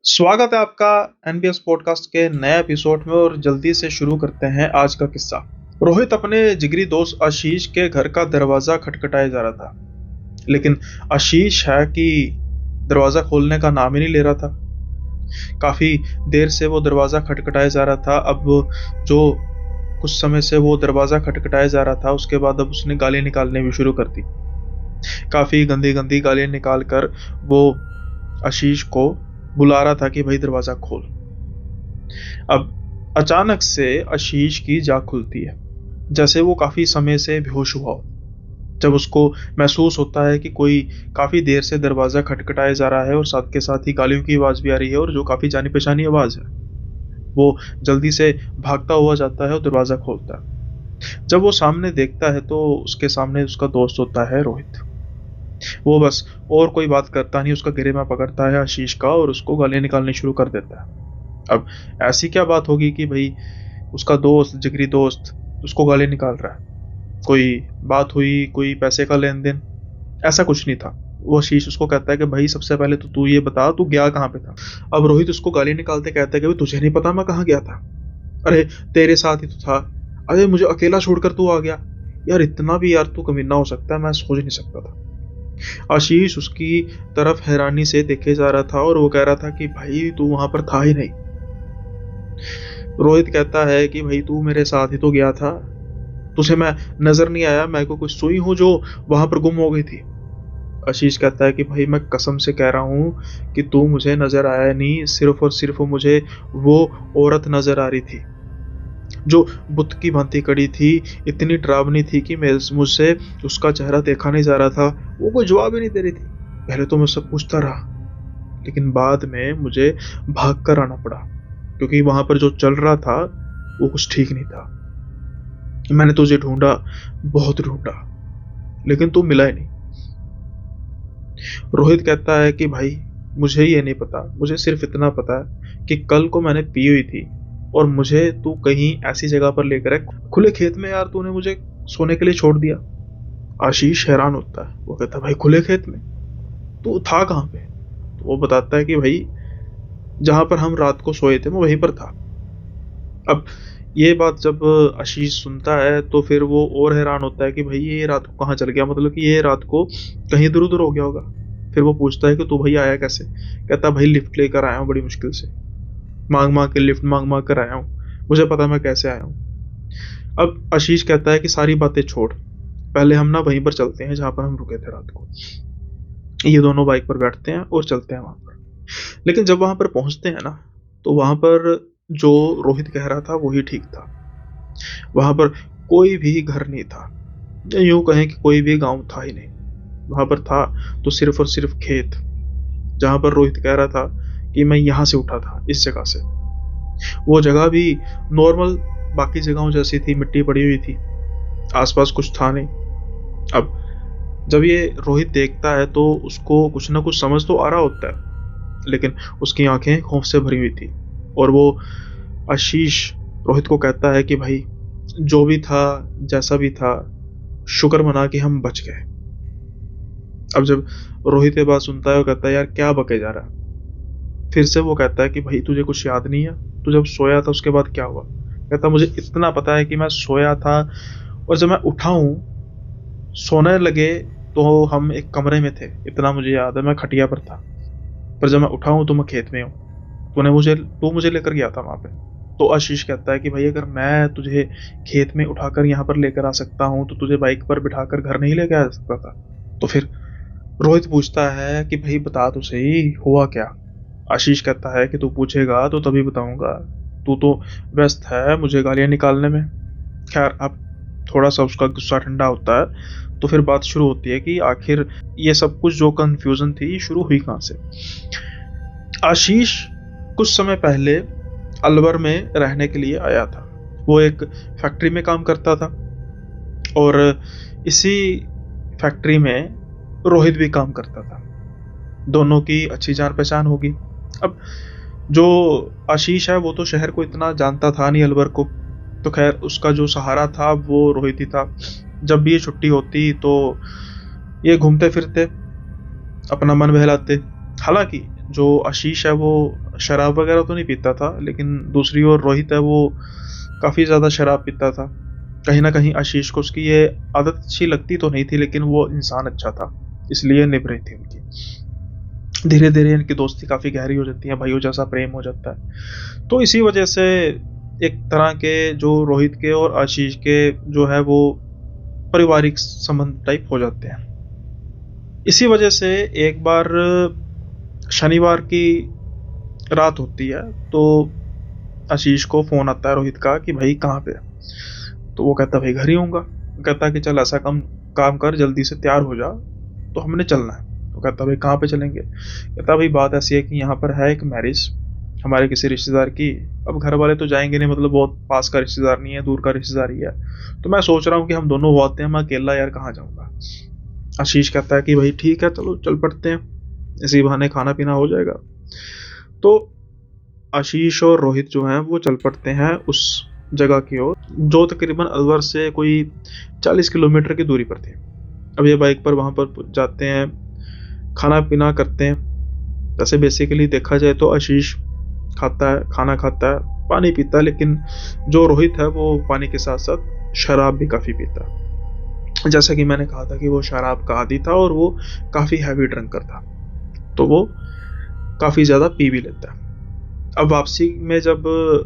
स्वागत है आपका एनबीएस पॉडकास्ट के नए एपिसोड में और जल्दी से शुरू करते हैं आज का किस्सा। रोहित अपने जिगरी दोस्त आशीष के घर का दरवाजा खटखटाए जा रहा था, लेकिन आशीष है कि दरवाजा खोलने का नाम ही नहीं ले रहा था। काफी देर से वो दरवाजा खटखटाए जा रहा था। अब जो कुछ समय से वो दरवाजा खटखटाए जा रहा था, उसके बाद अब उसने गालियां निकालने भी शुरू कर दी। काफी गंदी गंदी गालियां निकाल कर वो आशीष को बुला रहा था कि भाई दरवाजा खोल। अब अचानक से आशीष की जाग खुलती है, जैसे वो काफी समय से बेहोश हुआ हो। जब उसको महसूस होता है कि कोई काफी देर से दरवाजा खटखटाया जा रहा है और साथ के साथ ही गालियों की आवाज भी आ रही है, और जो काफी जानी पहचानी आवाज है। वो जल्दी से भागता हुआ जाता है और दरवाजा खोलता है। जब वो सामने देखता है तो उसके सामने उसका दोस्त होता है रोहित। वो बस और कोई बात करता नहीं, उसका गिरेबां पकड़ता है आशीष का और उसको गालियां निकालनी शुरू कर देता है। अब ऐसी क्या बात होगी कि भाई उसका दोस्त, जिगरी दोस्त, उसको गालियां निकाल रहा है? कोई बात हुई, कोई पैसे का लेन देन? ऐसा कुछ नहीं था। वो आशीष उसको कहता है कि भाई सबसे पहले तो तू ये बता, तू गया कहाँ पे था? अब रोहित उसको गालियां निकालते कहता है कि भाई तुझे नहीं पता मैं कहाँ गया था? अरे तेरे साथ ही तो था। अरे मुझे अकेला छोड़कर तू आ गया। यार इतना भी यार तू कमीना हो सकता है, मैं सोच नहीं सकता था। आशीष उसकी तरफ हैरानी से देखे जा रहा था और वो कह रहा था कि भाई तू वहां पर था ही नहीं। रोहित कहता है कि भाई तू मेरे साथ ही तो गया था, तुझे मैं नजर नहीं आया? मैं को कुछ सुई हूं जो वहां पर गुम हो गई थी? आशीष कहता है कि भाई मैं कसम से कह रहा हूं कि तू मुझे नजर आया नहीं, सिर्फ और सिर्फ मुझे वो औरत नजर आ रही थी जो बुत की भांति खड़ी थी। इतनी डरावनी थी कि मुझसे उसका चेहरा देखा नहीं जा रहा था। वो कोई जवाब ही नहीं दे रही थी। पहले तो मैं सब पूछता रहा, लेकिन बाद में मुझे भाग कर आना पड़ा, क्योंकि वहां पर जो चल रहा था वो कुछ ठीक नहीं था। मैंने तुझे ढूंढा, बहुत ढूंढा, लेकिन तू मिला ही नहीं। रोहित कहता है कि भाई मुझे ये नहीं पता, मुझे सिर्फ इतना पता है कि कल को मैंने पी हुई थी और मुझे तू कहीं ऐसी जगह पर लेकर है, खुले खेत में। यार तूने मुझे सोने के लिए छोड़ दिया। आशीष हैरान होता है। वो कहता है भाई खुले खेत में? तू था कहाँ पे? तो वो बताता है कि भाई जहां पर हम रात को सोए थे मैं वहीं पर था। अब ये बात जब आशीष सुनता है तो फिर वो और हैरान होता है कि भाई ये रात को कहाँ चल गया, मतलब कि ये रात को कहीं इधर उधर हो गया होगा। फिर वो पूछता है कि तू भाई आया कैसे? कहता भाई लिफ्ट लेकर आया हूँ बड़ी मुश्किल से, मांग मांग के लिफ्ट मांग मांग कर आया हूँ, मुझे पता मैं कैसे आया हूँ। अब आशीष कहता है कि सारी बातें छोड़, पहले हम ना वहीं पर चलते हैं जहां पर हम रुके थे रात को। ये दोनों बाइक पर बैठते हैं और चलते हैं वहां पर। लेकिन जब वहां पर पहुंचते हैं ना, तो वहां पर जो रोहित कह रहा था वही ठीक था। वहां पर कोई भी घर नहीं था, या यूं कहें कि कोई भी गांव था ही नहीं। वहां पर था तो सिर्फ और सिर्फ खेत, जहां पर रोहित कह रहा था कि मैं यहां से उठा था, इस जगह से। वो जगह भी नॉर्मल बाकी जगहों जैसी थी, मिट्टी पड़ी हुई थी, आसपास कुछ था नहीं। अब जब ये रोहित देखता है तो उसको कुछ ना कुछ समझ तो आ रहा होता है, लेकिन उसकी आंखें खौफ से भरी हुई थी। और वो आशीष रोहित को कहता है कि भाई जो भी था, जैसा भी था, शुक्र मना कि हम बच गए। अब जब रोहित ये बात सुनता है वो कहता है यार क्या बके जा रहा है? फिर से वो कहता है कि भाई तुझे कुछ याद नहीं है? तू जब सोया था उसके बाद क्या हुआ? कहता मुझे इतना पता है कि मैं सोया था और जब मैं उठा हूँ, सोने लगे तो हम एक कमरे में थे, इतना मुझे याद है। मैं खटिया पर था, पर जब मैं उठा हूँ तो मैं खेत में हूँ। तू मुझे लेकर गया था वहां पे। तो आशीष कहता है कि भाई अगर मैं तुझे खेत में उठाकर यहाँ पर लेकर आ सकता हूँ तो तुझे बाइक पर बिठाकर घर नहीं लेकर आ सकता था? तो फिर रोहित पूछता है कि भाई बता तो सही हुआ क्या? आशीष कहता है कि तू पूछेगा तो तभी बताऊंगा, तू तो व्यस्त है मुझे गालियां निकालने में। खैर अब थोड़ा सा उसका गुस्सा ठंडा होता है तो फिर बात शुरू होती है कि आखिर ये सब कुछ जो कंफ्यूजन थी शुरू हुई कहां से। आशीष कुछ समय पहले अलवर में रहने के लिए आया था। वो एक फैक्ट्री में काम करता था और इसी फैक्ट्री में रोहित भी काम करता था। दोनों की अच्छी जान पहचान होगी। अब जो आशीष है वो तो शहर को इतना जानता था नहीं, अलवर को, तो खैर उसका जो सहारा था वो रोहित ही था। जब भी ये छुट्टी होती तो ये घूमते फिरते, अपना मन बहलाते। हालांकि जो आशीष है वो शराब वगैरह तो नहीं पीता था, लेकिन दूसरी ओर रोहित है वो काफ़ी ज़्यादा शराब पीता था। कहीं न कहीं आशीष को उसकी ये आदत अच्छी लगती तो नहीं थी, लेकिन वो इंसान अच्छा था, इसलिए निभ रही थी उनकी। धीरे-धीरे इनकी दोस्ती काफ़ी गहरी हो जाती है, भाइयों जैसा प्रेम हो जाता है। तो इसी वजह से एक तरह के जो रोहित के और आशीष के जो है वो पारिवारिक संबंध टाइप हो जाते हैं। इसी वजह से एक बार शनिवार की रात होती है, तो आशीष को फ़ोन आता है रोहित का कि भाई कहाँ पे है? तो वो कहता है भाई घर ही होऊँगा। कहता है कि चल ऐसा काम काम कर, जल्दी से तैयार हो जा, तो हमने चलना है। तो कहता है भाई कहाँ पे चलेंगे? कहता है भाई बात ऐसी है कि यहाँ पर है एक मैरिज हमारे किसी रिश्तेदार की। अब घर वाले तो जाएंगे नहीं, मतलब बहुत पास का रिश्तेदार नहीं है, दूर का रिश्तेदार ही है। तो मैं सोच रहा हूँ कि हम दोनों वो आते हैं, मैं अकेला यार कहाँ जाऊँगा। आशीष कहता है कि भाई ठीक है चलो चल पड़ते हैं, इसी बहाने खाना पीना हो जाएगा। तो आशीष और रोहित जो हैं वो चल पड़ते हैं उस जगह की ओर, जो तकरीबन अलवर से कोई 40 किलोमीटर की दूरी पर थी। अब ये बाइक पर वहाँ पर जाते हैं, खाना पीना करते हैं। वैसे बेसिकली देखा जाए तो आशीष खाता है, खाना खाता है, पानी पीता है, लेकिन जो रोहित है वो पानी के साथ साथ शराब भी काफ़ी पीता है। जैसा कि मैंने कहा था कि वो शराब का आदी था और वो काफ़ी हैवी ड्रिंकर था, तो वो काफ़ी ज़्यादा पी भी लेता है। अब वापसी में जब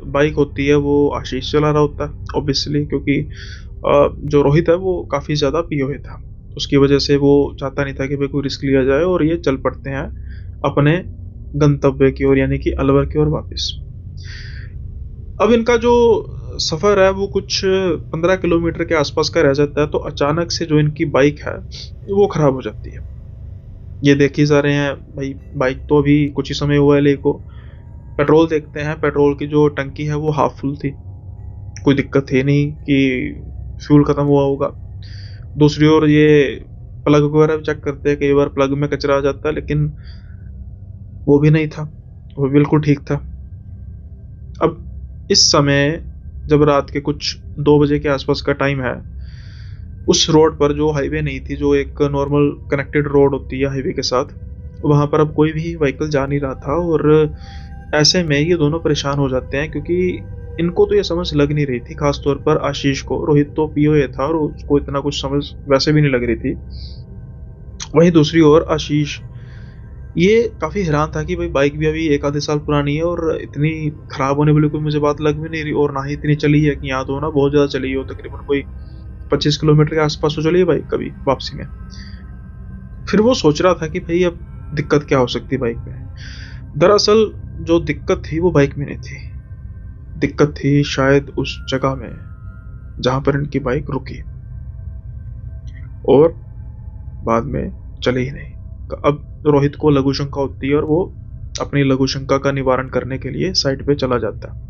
बाइक होती है वो आशीष चला रहा होता है ऑब्वियसली, क्योंकि जो रोहित है वो काफ़ी ज़्यादा पिए हुए था। उसकी वजह से वो चाहता नहीं था कि भाई कोई रिस्क लिया जाए, और ये चल पड़ते हैं अपने गंतव्य की ओर, यानी कि अलवर की ओर वापस। अब इनका जो सफ़र है वो कुछ 15 किलोमीटर के आसपास का रह जाता है, तो अचानक से जो इनकी बाइक है वो ख़राब हो जाती है। ये देख ही जा रहे हैं भाई, बाइक तो अभी कुछ ही समय हुआ है ले को। पेट्रोल देखते हैं, पेट्रोल की जो टंकी है वो हाफ फुल थी, कोई दिक्कत है नहीं कि फ्यूल ख़त्म हुआ होगा। दूसरी ओर ये प्लग वगैरह भी चेक करते हैं, कई बार प्लग में कचरा आ जाता है, लेकिन वो भी नहीं था, वो बिल्कुल ठीक था। अब इस समय जब रात के कुछ 2 बजे के आसपास का टाइम है, उस रोड पर जो हाईवे नहीं थी, जो एक नॉर्मल कनेक्टेड रोड होती है हाईवे के साथ, वहाँ पर अब कोई भी व्हीकल जा नहीं रहा था। और ऐसे में ये दोनों परेशान हो जाते हैं, क्योंकि इनको तो ये समझ लग नहीं रही थी, खास तौर पर आशीष को। रोहित तो पीओए था और उसको इतना कुछ समझ वैसे भी नहीं लग रही थी। वहीं दूसरी ओर आशीष ये काफ़ी हैरान था कि भाई बाइक भी अभी एक आधे साल पुरानी है और इतनी ख़राब होने वाली कोई मुझे बात लग भी नहीं रही, और ना ही इतनी चली है कि याद हो ना बहुत ज़्यादा चली हो, तकरीबन कोई 25 किलोमीटर के आसपास तो चली है बाइक कभी वापसी में। फिर वो सोच रहा था कि भाई अब दिक्कत क्या हो सकती है बाइक में। दरअसल जो दिक्कत थी वो बाइक में नहीं थी, दिक्कत थी शायद उस जगह में जहाँ पर इनकी बाइक रुकी और बाद में चली ही नहीं। तो अब रोहित को लघु शंका होती है और वो अपनी लघु शंका का निवारण करने के लिए साइड पे चला जाता है।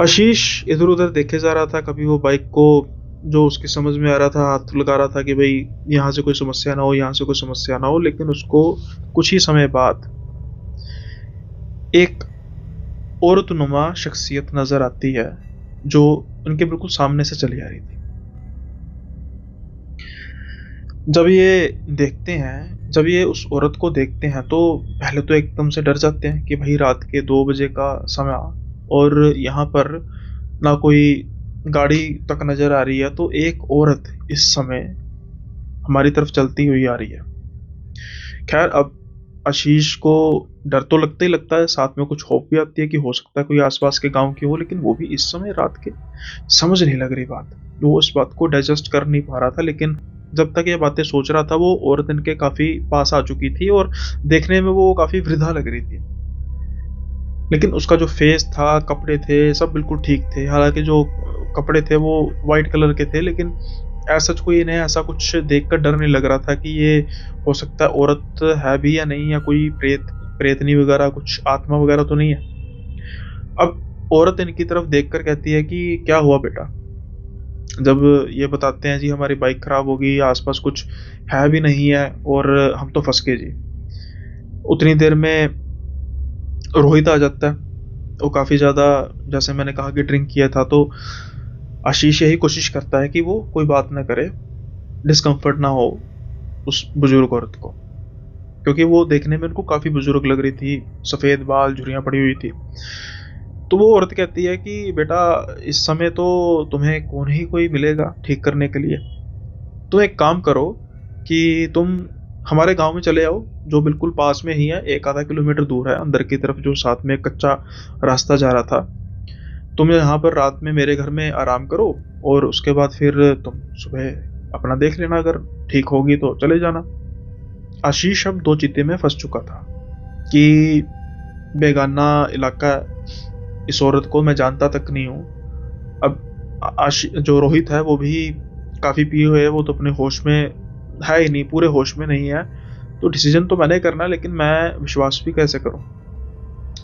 आशीष इधर उधर देखे जा रहा था, कभी वो बाइक को जो उसकी समझ में आ रहा था हाथ लगा रहा था कि भाई यहाँ से कोई समस्या ना हो, यहाँ से कोई समस्या ना हो। लेकिन उसको कुछ ही समय बाद एक औरतनुमा शख्सियत नजर आती है, जो उनके बिल्कुल सामने से चली आ रही थी। जब ये उस औरत को देखते हैं तो पहले तो एकदम से डर जाते हैं कि भाई रात के 2 बजे का समय और यहाँ पर ना कोई गाड़ी तक नजर आ रही है, तो एक औरत इस समय हमारी तरफ चलती हुई आ रही है। खैर अब आशीष को डर तो लगता ही लगता है, साथ में कुछ खौफ भी आती है कि हो सकता है कोई आसपास के गांव की हो, लेकिन वो भी इस समय रात के समझ नहीं लग रही बात, वो उस बात को डाइजेस्ट कर नहीं पा रहा था। लेकिन जब तक ये बातें सोच रहा था वो औरत इनके काफी पास आ चुकी थी और देखने में वो काफी वृद्धा लग रही थी, लेकिन उसका जो फेस था, कपड़े थे, सब बिल्कुल ठीक थे। हालांकि जो कपड़े थे वो वाइट कलर के थे, लेकिन ऐसा कोई इन्हें ऐसा कुछ देखकर डर नहीं लग रहा था कि ये हो सकता है औरत है भी या नहीं, या कोई प्रेतनी वगैरह कुछ आत्मा वगैरह तो नहीं है। अब औरत इनकी तरफ देखकर कहती है कि क्या हुआ बेटा। जब ये बताते हैं जी हमारी बाइक खराब हो गई, आसपास कुछ है भी नहीं है और हम तो फंस गए जी। उतनी देर में रोहित आ जाता है। वो काफ़ी ज़्यादा, जैसे मैंने कहा कि ड्रिंक किया था, तो आशीष यही कोशिश करता है कि वो कोई बात ना करे, डिस्कम्फर्ट ना हो उस बुजुर्ग औरत को। क्योंकि वो देखने में उनको काफ़ी बुजुर्ग लग रही थी, सफ़ेद बाल, झुर्रियाँ पड़ी हुई थी। तो वो औरत कहती है कि बेटा, इस समय तो तुम्हें कौन ही कोई मिलेगा ठीक करने के लिए। तुम एक काम करो कि तुम हमारे गाँव में चले आओ, जो बिल्कुल पास में ही है, 1 आधा किलोमीटर दूर है अंदर की तरफ, जो साथ में कच्चा रास्ता जा रहा था। तुम यहाँ पर रात में मेरे घर में आराम करो और उसके बाद फिर तुम सुबह अपना देख लेना, अगर ठीक होगी तो चले जाना। आशीष अब दो चित्ते में फंस चुका था कि बेगाना इलाका है, इस औरत को मैं जानता तक नहीं हूँ। अब जो रोहित है वो भी काफ़ी पिए हुए है, वो तो अपने होश में है ही नहीं, पूरे होश में नहीं है। तो डिसीजन तो मैंने करना है, लेकिन मैं विश्वास भी कैसे करूँ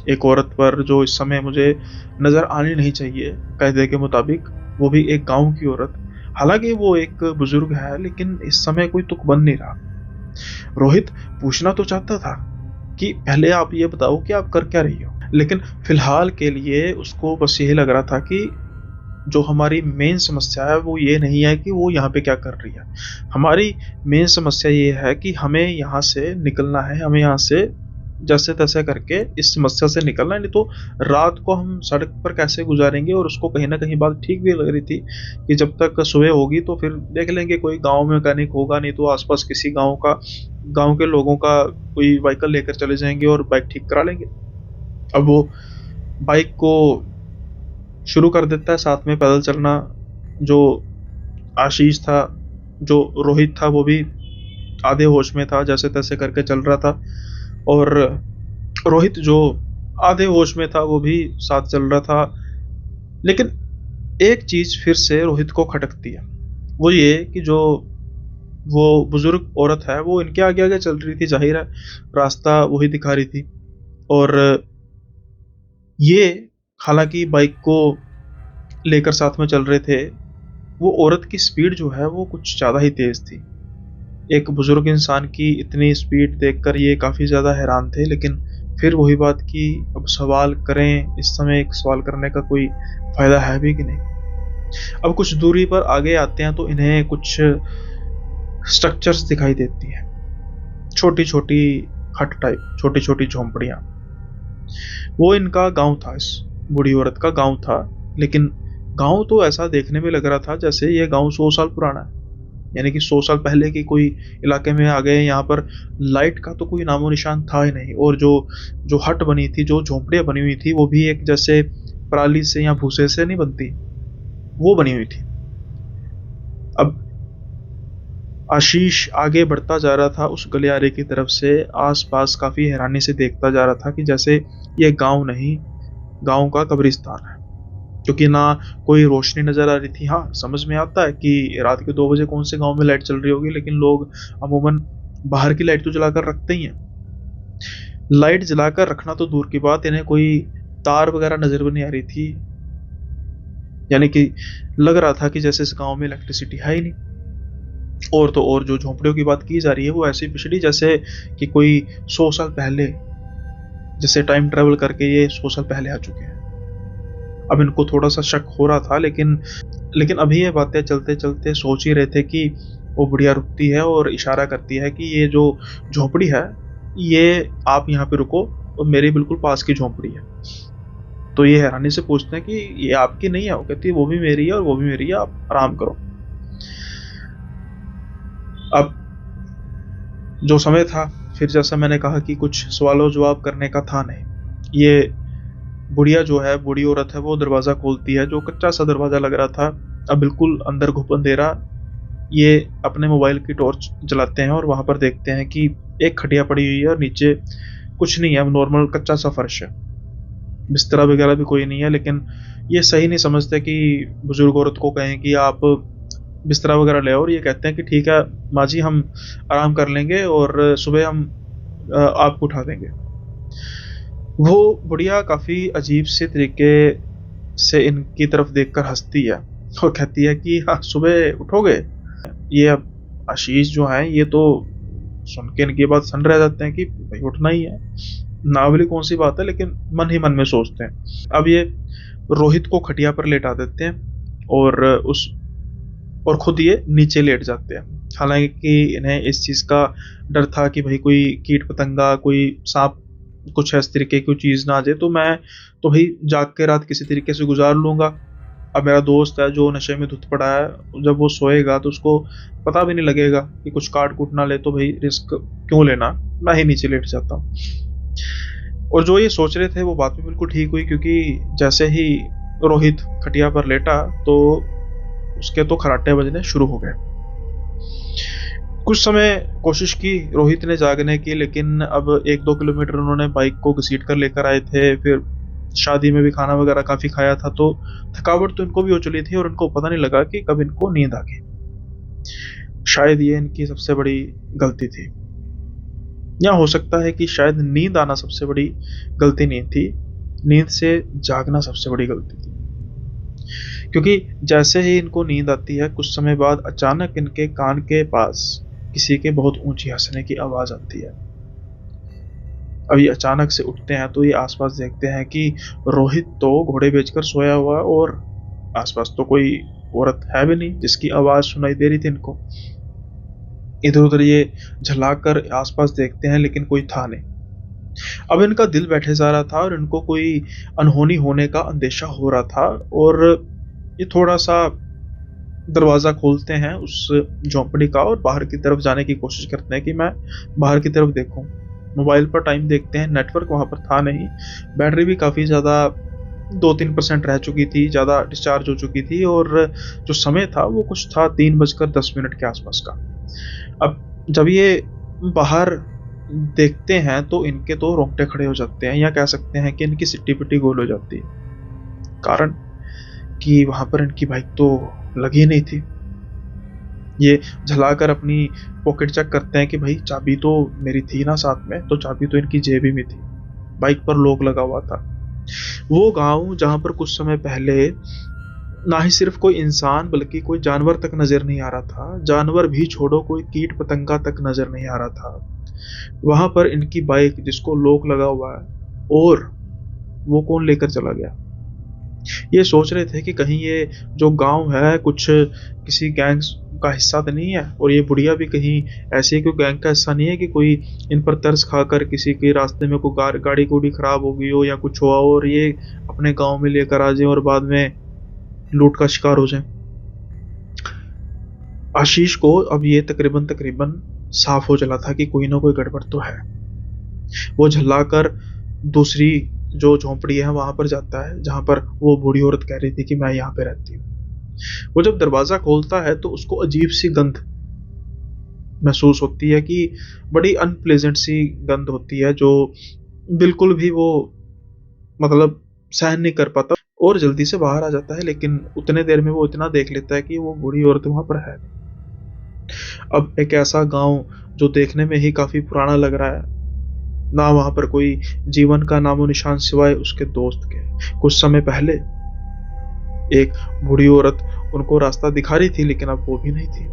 एक औरत पर जो इस समय मुझे नज़र आनी नहीं चाहिए कायदे के मुताबिक, वो भी एक गांव की औरत। हालांकि वो एक बुजुर्ग है, लेकिन इस समय कोई तुक बन नहीं रहा। रोहित पूछना तो चाहता था कि पहले आप ये बताओ कि आप कर क्या रही हो, लेकिन फिलहाल के लिए उसको बस यही लग रहा था कि जो हमारी मेन समस्या है वो ये नहीं है कि वो यहाँ पे क्या कर रही है। हमारी मेन समस्या ये है कि हमें यहाँ से निकलना है, हमें यहाँ से जैसे तैसे करके इस समस्या से निकलना है, नहीं तो रात को हम सड़क पर कैसे गुजारेंगे। और उसको कहीं ना कहीं बात ठीक भी लग रही थी कि जब तक सुबह होगी तो फिर देख लेंगे, कोई गांव में मैकेनिक होगा, नहीं तो आसपास किसी गांव के लोगों का कोई व्हीकल लेकर चले जाएंगे और बाइक ठीक करा लेंगे। अब वो बाइक को शुरू कर देता है, साथ में पैदल चलना। जो आशीष था, जो रोहित था, वो भी आधे होश में था, जैसे तैसे करके चल रहा था। और रोहित जो आधे होश में था वो भी साथ चल रहा था। लेकिन एक चीज फिर से रोहित को खटकती है, वो ये कि जो वो बुजुर्ग औरत है वो इनके आगे आगे चल रही थी, जाहिर है रास्ता वही दिखा रही थी। और ये हालांकि बाइक को लेकर साथ में चल रहे थे, वो औरत की स्पीड जो है वो कुछ ज़्यादा ही तेज़ थी। एक बुजुर्ग इंसान की इतनी स्पीड देखकर ये काफ़ी ज़्यादा हैरान थे। लेकिन फिर वही बात कि अब सवाल करें, इस समय एक सवाल करने का कोई फ़ायदा है भी कि नहीं। अब कुछ दूरी पर आगे आते हैं तो इन्हें कुछ स्ट्रक्चर्स दिखाई देती हैं, छोटी छोटी हट टाइप, छोटी छोटी झोंपड़ियाँ। वो इनका गांव था, इस बूढ़ी औरत का गांव था। लेकिन गांव तो ऐसा देखने में लग रहा था जैसे ये गांव 100 साल पुराना है, यानी कि 100 साल पहले की कोई इलाके में आ गए। यहाँ पर लाइट का तो कोई नामो निशान था ही नहीं। और जो जो हट बनी थी, जो झोंपड़ियाँ बनी हुई थी, वो भी एक जैसे पराली से या भूसे से नहीं बनती, वो बनी हुई थी। अब आशीष आगे बढ़ता जा रहा था उस गलियारे की तरफ से, आसपास काफी हैरानी से देखता जा रहा था कि जैसे ये गांव नहीं, गांव का कब्रिस्तान है। क्योंकि ना कोई रोशनी नजर आ रही थी। हाँ, समझ में आता है कि रात के 2 बजे कौन से गांव में लाइट चल रही होगी, लेकिन लोग अमूमन बाहर की लाइट तो जलाकर रखते ही हैं। लाइट जलाकर रखना तो दूर की बात, इन्हें कोई तार वगैरह नजर भी नहीं आ रही थी। यानी कि लग रहा था कि जैसे इस गांव में इलेक्ट्रिसिटी है ही नहीं। और तो और जो झोंपड़ियों की बात की जा रही है वो ऐसी पिछड़ी जैसे कि कोई 100 साल पहले, जैसे टाइम ट्रेवल करके ये 100 साल पहले आ चुके हैं। अब इनको थोड़ा सा शक हो रहा था, लेकिन अभी ये बातें चलते चलते सोच ही रहे थे कि वो बुढ़िया रुकती है और इशारा करती है कि ये जो झोंपड़ी है, ये आप यहाँ पे रुको, और मेरे बिल्कुल पास की झोंपड़ी है। तो ये हैरानी से पूछते हैं कि ये आपकी नहीं है? वो कहती है वो भी मेरी है और वो भी मेरी है, आप आराम करो। अब जो समय था, फिर जैसा मैंने कहा कि कुछ सवालों जवाब करने का था नहीं। ये बुढ़िया जो है, बूढ़ी औरत है, वो दरवाज़ा खोलती है, जो कच्चा सा दरवाज़ा लग रहा था। अब बिल्कुल अंदर घुप अंधेरा। ये अपने मोबाइल की टॉर्च जलाते हैं और वहाँ पर देखते हैं कि एक खटिया पड़ी हुई है और नीचे कुछ नहीं है, नॉर्मल कच्चा सा फर्श है, बिस्तरा वगैरह भी कोई नहीं है। लेकिन ये सही नहीं समझते कि बुजुर्ग औरत को कहें कि आप बिस्तरा वगैरह ले आओ, और ये कहते हैं कि ठीक है माँ जी, हम आराम कर लेंगे और सुबह हम आपको उठा देंगे। वो बुढ़िया काफ़ी अजीब से तरीके से इनकी तरफ देखकर हंसती है और कहती है कि हाँ, सुबह उठोगे? ये अब आशीष जो है, ये तो सुन के इनकी बात सन रह जाते हैं कि भाई उठना ही है, नावली कौन सी बात है, लेकिन मन ही मन में सोचते हैं। अब ये रोहित को खटिया पर लेटा देते हैं और खुद ये नीचे लेट जाते हैं। हालांकि इन्हें इस चीज़ का डर था कि भाई कोई कीट पतंगा, कोई सांप, कुछ इस तरीके की चीज़ ना आ जाए, तो मैं तो भाई जाग के रात किसी तरीके से गुजार लूंगा। अब मेरा दोस्त है जो नशे में धुत पड़ा है, जब वो सोएगा तो उसको पता भी नहीं लगेगा कि कुछ काट कूट ना ले, तो भाई रिस्क क्यों लेना, मैं ही नीचे लेट जाता हूँ। और जो ये सोच रहे थे वो बात भी बिल्कुल ठीक हुई, क्योंकि जैसे ही रोहित खटिया पर लेटा तो उसके तो खराटे बजने शुरू हो गए। कुछ समय कोशिश की रोहित ने जागने की, लेकिन अब 1-2 किलोमीटर उन्होंने बाइक को घसीट कर लेकर आए थे, फिर शादी में भी खाना वगैरह काफी खाया था, तो थकावट तो इनको भी हो चली थी और इनको पता नहीं लगा कि कब इनको नींद आ गई। शायद ये इनकी सबसे बड़ी गलती थी, या हो सकता है कि शायद नींद आना सबसे बड़ी गलती नहीं थी, नींद से जागना सबसे बड़ी गलती थी। क्योंकि जैसे ही इनको नींद आती है, कुछ समय बाद अचानक इनके कान के पास किसी के बहुत ऊंची हंसने की आवाज आती है। अब ये अचानक से उठते हैं तो ये आसपास देखते हैं कि रोहित तो घोड़े बेचकर सोया हुआ है और आसपास तो कोई औरत है भी नहीं जिसकी आवाज सुनाई दे रही थी इनको। इधर उधर ये झलाकर आसपास देखते हैं, लेकिन कोई था नहीं। अब इनका दिल बैठे जा रहा था और इनको कोई अनहोनी होने का अंदेशा हो रहा था, और ये थोड़ा सा दरवाजा खोलते हैं उस झोंपड़ी का और बाहर की तरफ जाने की कोशिश करते हैं कि मैं बाहर की तरफ देखूं। मोबाइल पर टाइम देखते हैं, नेटवर्क वहां पर था नहीं, बैटरी भी काफी ज्यादा 2-3% रह चुकी थी, ज़्यादा डिस्चार्ज हो चुकी थी, और जो समय था वो कुछ था 3:10 के आसपास का। अब जब ये बाहर देखते हैं तो इनके तो रोंगटे खड़े हो जाते हैं, या कह सकते हैं कि इनकी सिट्टी पिट्टी गोल हो जाती है। कारण कि वहां पर इनकी बाइक तो लगी नहीं थी। ये झलाकर अपनी पॉकेट चेक करते हैं कि भाई चाबी तो मेरी थी ना साथ में, तो चाबी तो इनकी जेब ही में थी, बाइक पर लॉक लगा हुआ था। वो गांव जहां पर कुछ समय पहले ना ही सिर्फ कोई इंसान बल्कि कोई जानवर तक नजर नहीं आ रहा था, जानवर भी छोड़ो कोई कीट पतंगा तक नजर नहीं आ रहा था, वहां पर इनकी बाइक जिसको लॉक लगा हुआ है, और वो कौन लेकर चला गया। ये सोच रहे थे कि कहीं ये जो गांव है कुछ किसी गैंग का हिस्सा तो नहीं है, और ये बुढ़िया भी कहीं ऐसे कोई गैंग का हिस्सा नहीं है कि कोई इन पर तरस खाकर किसी के रास्ते में कोई गाड़ी गुड़ी खराब हो गई हो या कुछ हुआ और ये अपने गांव में लेकर आ जाए और बाद में लूट का शिकार हो जाए। आशीष को अब ये तकरीबन तकरीबन साफ हो चला था कि कोई ना कोई गड़बड़ तो है। वो झल्लाकर दूसरी जो झोंपड़ी है वहां पर जाता है जहां पर वो बूढ़ी औरत कह रही थी कि मैं यहाँ पे रहती हूँ। वो जब दरवाजा खोलता है तो उसको अजीब सी गंध महसूस होती है, कि बड़ी अनप्लेजेंट सी गंध होती है जो बिल्कुल भी वो मतलब सहन नहीं कर पाता, और जल्दी से बाहर आ जाता है। लेकिन उतने देर में वो इतना देख लेता है कि वो बूढ़ी औरत वहां पर है। अब एक ऐसा गांव जो देखने में ही काफी पुराना लग रहा है, ना वहां पर कोई जीवन का नामो निशान सिवाय उसके दोस्त के। कुछ समय पहले एक बूढ़ी औरत उनको रास्ता दिखा रही थी, लेकिन अब वो भी नहीं थी।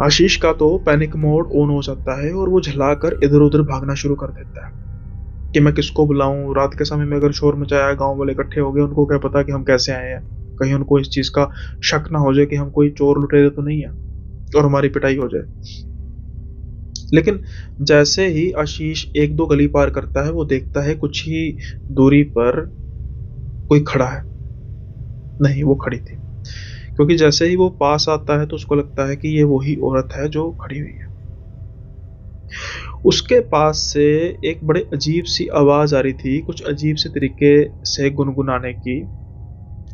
आशीष का तो पैनिक मोड ऑन हो जाता है और वो झलाकर इधर उधर भागना शुरू कर देता है कि मैं किसको बुलाऊं। रात के समय में अगर शोर मचाया, गांव वाले इकट्ठे हो गए, उनको क्या पता कि हम कैसे आए हैं, कहीं उनको इस चीज का शक ना हो जाए कि हम कोई चोर लुटेरे तो नहीं है और हमारी पिटाई हो जाए। लेकिन जैसे ही आशीष 1-2 गली पार करता है वो देखता है कुछ ही दूरी पर कोई खड़ा है। नहीं, वो खड़ी थी, क्योंकि जैसे ही वो पास आता है तो उसको लगता है कि ये वही औरत है जो खड़ी हुई है। उसके पास से एक बड़े अजीब सी आवाज आ रही थी, कुछ अजीब से तरीके से गुनगुनाने की,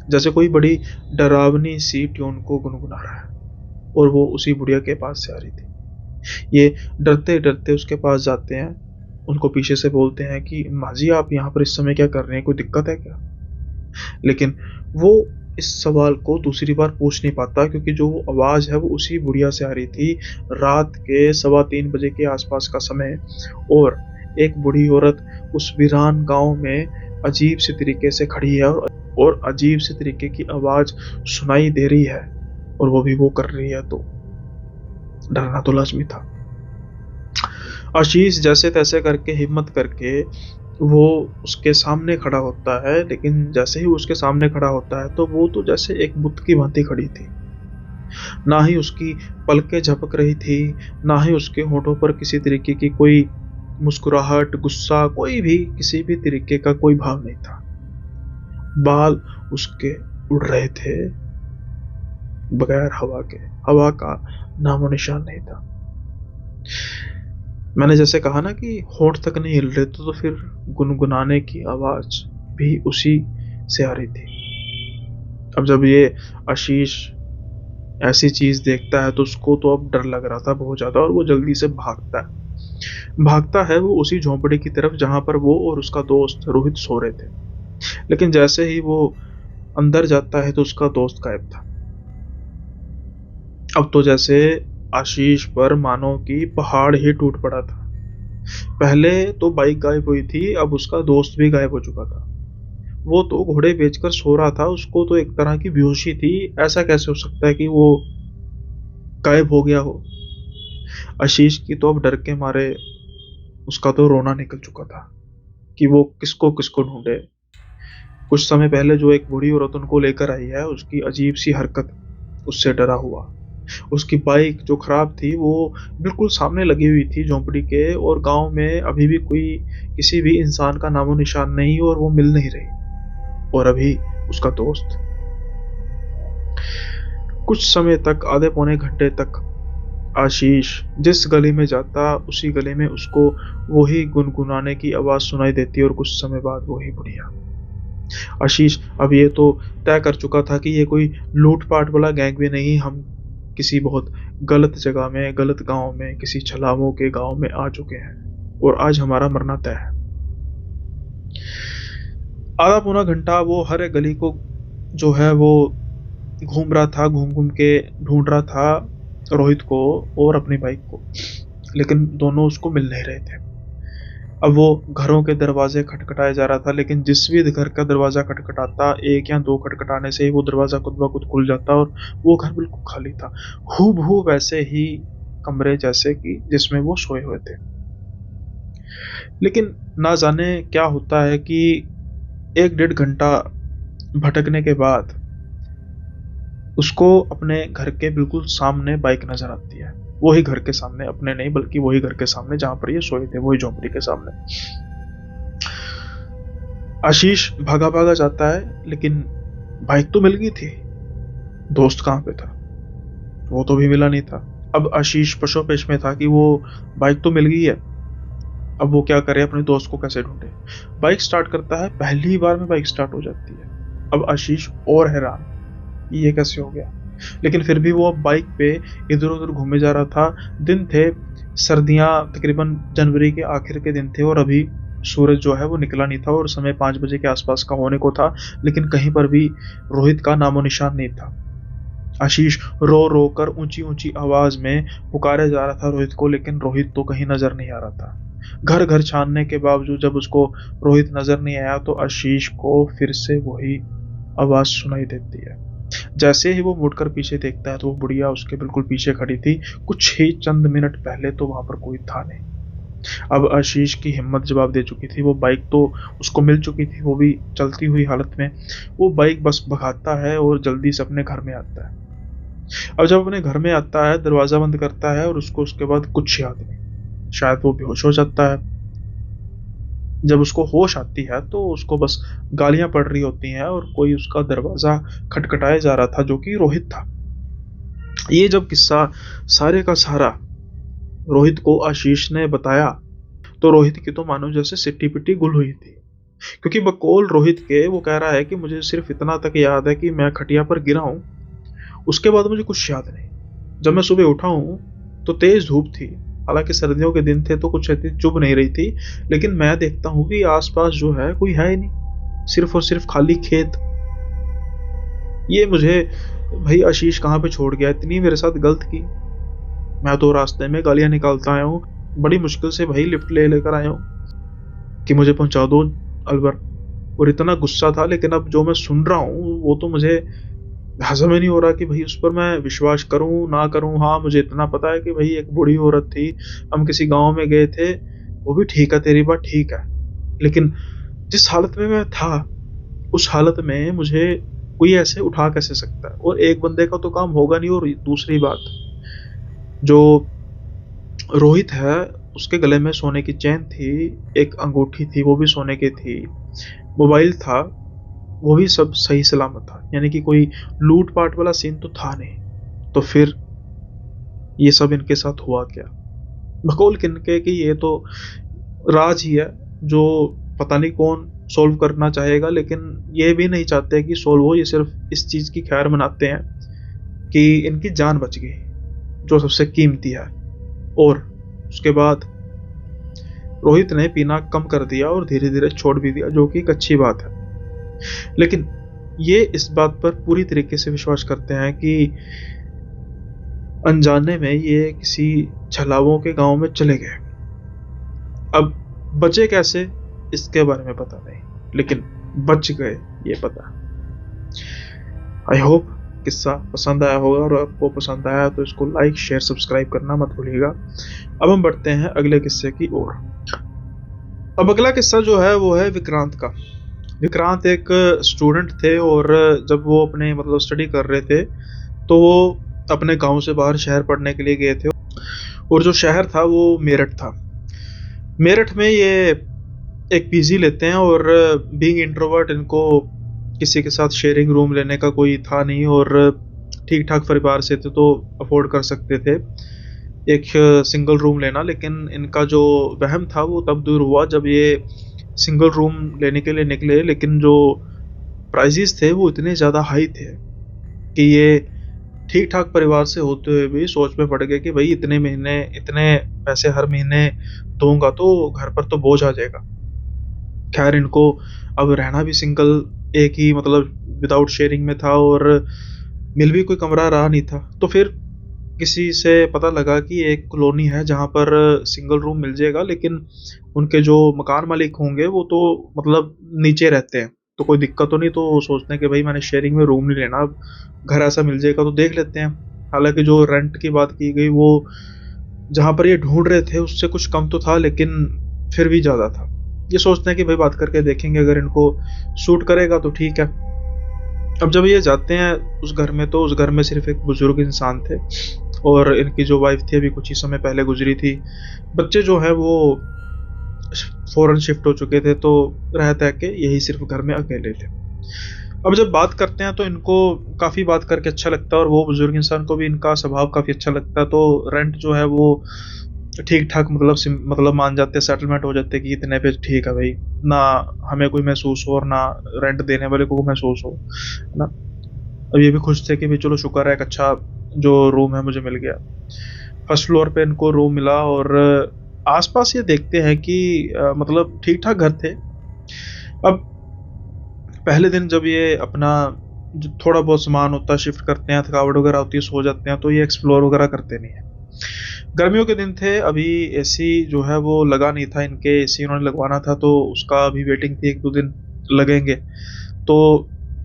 जैसे कोई बड़ी डरावनी सी ट्यून को गुनगुना रहा है, और वो उसी बुढ़िया के पास से आ रही थी। ये डरते डरते उसके पास जाते हैं, उनको पीछे से बोलते हैं कि माँ जी आप यहाँ पर इस समय क्या कर रहे हैं, कोई दिक्कत है क्या। लेकिन वो इस सवाल को दूसरी बार पूछ नहीं पाता, क्योंकि जो आवाज है वो उसी बुढ़िया से आ रही थी। रात के 3:15 के आसपास का समय, और एक बूढ़ी औरत उस वीरान गांव में अजीब से तरीके से खड़ी है, और अजीब से तरीके की आवाज सुनाई दे रही है, और वो भी वो कर रही है, तो डरना तो लाजमी था। आशीष जैसे तैसे करके हिम्मत करके वो उसके सामने खड़ा होता है, लेकिन जैसे ही उसके सामने खड़ा होता है तो वो तो जैसे एक बुत की भांति खड़ी थी। ना ही उसकी पलकें झपक रही थी, ना ही उसके होठों पर किसी तरीके की कोई मुस्कुराहट, गुस्सा, कोई भी किसी भी तरीके का कोई भाव नहीं था। बाल उसके उड़ रहे थे बगैर हवा के, हवा का नामो-निशान नहीं था। मैंने जैसे कहा ना कि होंठ तक नहीं हिल रहे थे, तो फिर गुनगुनाने की आवाज़ भी उसी से आ रही थी। अब जब ये आशीष ऐसी चीज़ देखता है तो उसको तो अब डर लग रहा था बहुत ज़्यादा, और वो जल्दी से भागता है। भागता है वो उसी झोंपड़ी की तरफ जहाँ पर वो और उसका दोस्त रोहित सो रहे थे। लेकिन जैसे ही वो अंदर जाता है तो उसका दोस्त गायब था। अब तो जैसे आशीष पर मानो कि पहाड़ ही टूट पड़ा था। पहले तो बाइक गायब हुई थी, अब उसका दोस्त भी गायब हो चुका था। वो तो घोड़े बेचकर सो रहा था, उसको तो एक तरह की बेहोशी थी। ऐसा कैसे हो सकता है कि वो गायब हो गया हो? आशीष की तो अब डर के मारे उसका तो रोना निकल चुका था कि वो किसको किसको ढूंढे। कुछ समय पहले जो एक बूढ़ी औरत उनको लेकर आई है, उसकी अजीब सी हरकत उससे डरा हुआ। उसकी बाइक जो खराब थी वो बिल्कुल सामने लगी हुई थी झोंपड़ी के, और गांव में अभी भी कोई किसी भी इंसान का नामो निशान नहीं, और वो मिल नहीं रही। और अभी उसका दोस्त कुछ समय तक, आधे पौने घंटे तक आशीष जिस गली में जाता उसी गली में उसको वही गुनगुनाने की आवाज सुनाई देती, और कुछ समय बाद वही बुढ़िया। आशीष अब ये तो तय कर चुका था कि ये कोई लूट-पाट वाला गैंग भी नहीं, हम किसी बहुत गलत जगह में, गलत गाँव में, किसी छलावों के गाँव में आ चुके हैं, और आज हमारा मरना तय है। आधा पौना घंटा वो हर एक गली को जो है वो घूम रहा था, घूम-घूम के ढूँढ रहा था रोहित को और अपनी बाइक को, लेकिन दोनों उसको मिल नहीं रहे थे। अब वो घरों के दरवाजे खटखटाया जा रहा था, लेकिन जिस भी घर का दरवाजा खटखटाता, एक या दो खटखटाने से ही वो दरवाजा खुद ब खुद खुल जाता, और वो घर बिल्कुल खाली था। हूबहू वैसे ही कमरे जैसे कि जिसमें वो सोए हुए थे। लेकिन ना जाने क्या होता है कि 1 डेढ़ घंटा भटकने के बाद उसको अपने घर के बिल्कुल सामने बाइक नज़र आती है। वही घर के सामने, अपने नहीं बल्कि वही घर के सामने जहाँ पर ये सोए थे, वही झोंपड़ी के सामने। आशीष भागा-भागा जाता है, लेकिन बाइक तो मिल गई थी, दोस्त कहाँ पे था? वो तो भी मिला नहीं था। अब आशीष पशो-पेश में था कि वो बाइक तो मिल गई है, अब वो क्या करे, अपने दोस्त को कैसे ढूँढे? बाइक स्टार्ट करता है, पहली बार में बाइक स्टार्ट हो जाती है। अब आशीष और हैरान, ये कैसे हो गया? लेकिन फिर भी वो अब बाइक पे इधर-उधर घूमे जा रहा था। दिन थे, सर्दियाँ, तकरीबन जनवरी के आखिर के दिन थे, और अभी सूरज जो है वो निकला नहीं था, और समय 5 बजे के आसपास का होने को था, लेकिन कहीं पर भी रोहित का नामो-निशान नहीं था। आशीष रो-रो कर ऊँची-ऊँची आवाज़ में पुकारे जा रहा था रोहित को, लेकिन रोहित तो कहीं नज़र नहीं आ रहा था। घर-घर छानने के बावजूद जब उसको रोहित नज़र नहीं आया, तो आशीष को फिर से वही आवाज़ सुनाई देती है। जैसे ही वो मुड़कर पीछे देखता है तो वो बुढ़िया उसके बिल्कुल पीछे खड़ी थी। कुछ ही चंद मिनट पहले तो वहाँ पर कोई था नहीं। अब आशीष की हिम्मत जवाब दे चुकी थी, वो बाइक तो उसको मिल चुकी थी, वो भी चलती हुई हालत में। वो बाइक बस भगाता है और जल्दी से अपने घर में आता है। अब जब अपने घर में आता है, दरवाज़ा बंद करता है, और उसको उसके बाद कुछ याद नहीं। शायद वो बेहोश हो जाता है। जब उसको होश आती है तो उसको बस गालियाँ पड़ रही होती हैं, और कोई उसका दरवाज़ा खटखटाया जा रहा था, जो कि रोहित था। ये जब किस्सा सारे का सारा रोहित को आशीष ने बताया, तो रोहित की तो मानो जैसे सिट्टी-पिट्टी गुल हुई थी। क्योंकि बकौल रोहित के वो कह रहा है कि मुझे सिर्फ़ इतना तक याद है कि मैं खटिया पर गिरा हूँ, उसके बाद मुझे कुछ याद नहीं। जब मैं सुबह उठा हूँ, तो तेज़ धूप थी। हालाँकि सर्दियों के दिन थे तो कुछ इतनी चुभ नहीं रही थी, लेकिन मैं देखता हूँ कि आस-पास जो है कोई है ही नहीं। सिर्फ़ और सिर्फ़ खाली खेत। ये मुझे भई आशीष कहाँ पे छोड़ गया, इतनी मेरे साथ गलत की। मैं तो रास्ते में गालियाँ निकालता आया हूँ, बड़ी मुश्किल से भई लिफ्ट लेकर आया हूँ कि मुझे पहुँचा दो अलवर। और इतना गुस्सा था, लेकिन अब जो मैं सुन रहा हूँ वो तो मुझे हज़म ही नहीं हो रहा कि भई उस पर मैं विश्वास करूँ, ना करूँ। हाँ, मुझे इतना पता है कि भई एक बूढ़ी औरत थी, हम किसी गाँव में गए थे, वो भी ठीक है, तेरी बात ठीक है। लेकिन जिस हालत में मैं था, उस हालत में मुझे कोई ऐसे उठा कैसे सकता है? और एक बंदे का तो काम होगा नहीं। और दूसरी बात, जो रोहित है उसके गले में सोने की चेन थी, एक अंगूठी थी वो भी सोने की थी, मोबाइल था वो भी सब सही सलामत था, यानी कि कोई लूट पाट वाला सीन तो था नहीं। तो फिर ये सब इनके साथ हुआ क्या? भगोल किनके कि ये तो राज ही है जो पता नहीं कौन सॉल्व करना चाहेगा, लेकिन ये भी नहीं चाहते कि सॉल्व हो। ये सिर्फ इस चीज की खैर मनाते हैं कि इनकी जान बच गई, जो सबसे कीमती है। और उसके बाद रोहित ने पीना कम कर दिया और धीरे धीरे छोड़ भी दिया, जो कि एक अच्छी बात है। लेकिन ये इस बात पर पूरी तरीके से विश्वास करते हैं कि अनजाने में ये किसी छलावों के गांव में चले गए। अब बचे कैसे इसके बारे में पता नहीं, लेकिन बच गए ये पता। आई होप किस्सा पसंद आया होगा, और आपको पसंद आया तो इसको लाइक शेयर सब्सक्राइब करना मत भूलिएगा। अब हम बढ़ते हैं अगले किस्से की ओर। अब अगला किस्सा जो है वो है विक्रांत का। विक्रांत एक स्टूडेंट थे, और जब वो अपने मतलब स्टडी कर रहे थे तो वो अपने गांव से बाहर शहर पढ़ने के लिए गए थे। और जो शहर था वो मेरठ था। मेरठ में ये एक पीजी लेते हैं, और बीइंग इंट्रोवर्ट इनको किसी के साथ शेयरिंग रूम लेने का कोई था नहीं, और ठीक ठाक परिवार से थे तो अफोर्ड कर सकते थे एक सिंगल रूम लेना। लेकिन इनका जो वहम था वो तब दूर हुआ जब ये सिंगल रूम लेने के लिए निकले। लेकिन जो प्राइजेस थे वो इतने ज़्यादा हाई थे कि ये ठीक ठाक परिवार से होते हुए भी सोच में पड़ गए कि भाई इतने महीने इतने पैसे हर महीने दूंगा तो घर पर तो बोझ आ जाएगा। खैर इनको अब रहना भी सिंगल एक ही मतलब विदाउट शेयरिंग में था, और मिल भी कोई कमरा रहा नहीं था। तो फिर किसी से पता लगा कि एक कॉलोनी है जहाँ पर सिंगल रूम मिल जाएगा, लेकिन उनके जो मकान मालिक होंगे वो तो मतलब नीचे रहते हैं, तो कोई दिक्कत तो नहीं। तो सोचते हैं कि भाई मैंने शेयरिंग में रूम नहीं लेना, अब घर ऐसा मिल जाएगा तो देख लेते हैं। हालांकि जो रेंट की बात की गई वो जहाँ पर ये ढूंढ रहे थे उससे कुछ कम तो था, लेकिन फिर भी ज़्यादा था। ये सोचते हैं कि भाई बात करके देखेंगे, अगर इनको सूट करेगा तो ठीक है। अब जब ये जाते हैं उस घर में, तो उस घर में सिर्फ एक बुजुर्ग इंसान थे, और इनकी जो वाइफ थी अभी कुछ ही समय पहले गुजरी थी। बच्चे जो है वो फौरन शिफ्ट हो चुके थे, तो रहता है कि यही सिर्फ घर में अकेले थे। अब जब बात करते हैं तो इनको काफ़ी बात करके अच्छा लगता है, और वो बुजुर्ग इंसान को भी इनका स्वभाव काफ़ी अच्छा लगता है। तो रेंट जो है वो ठीक ठाक मतलब मान जाते हैं, सेटलमेंट हो जाते हैं कि इतने पे ठीक है भाई, ना हमें कोई महसूस हो और ना रेंट देने वाले को महसूस हो, है ना। अब ये भी खुश थे कि भाई चलो शुक्र है, एक अच्छा जो रूम है मुझे मिल गया। फर्स्ट फ्लोर पे इनको रूम मिला, और आसपास ये देखते हैं कि मतलब ठीक ठाक घर थे। अब पहले दिन जब ये अपना जो थोड़ा बहुत सामान होता है शिफ्ट करते हैं, थकावट वगैरह होती है, सो जाते हैं, तो ये एक्सप्लोर वगैरह करते नहीं है। गर्मियों के दिन थे, अभी एसी जो है वो लगा नहीं था इनके, एसी उन्होंने लगवाना था तो उसका अभी वेटिंग थी, 1-2 दिन लगेंगे। तो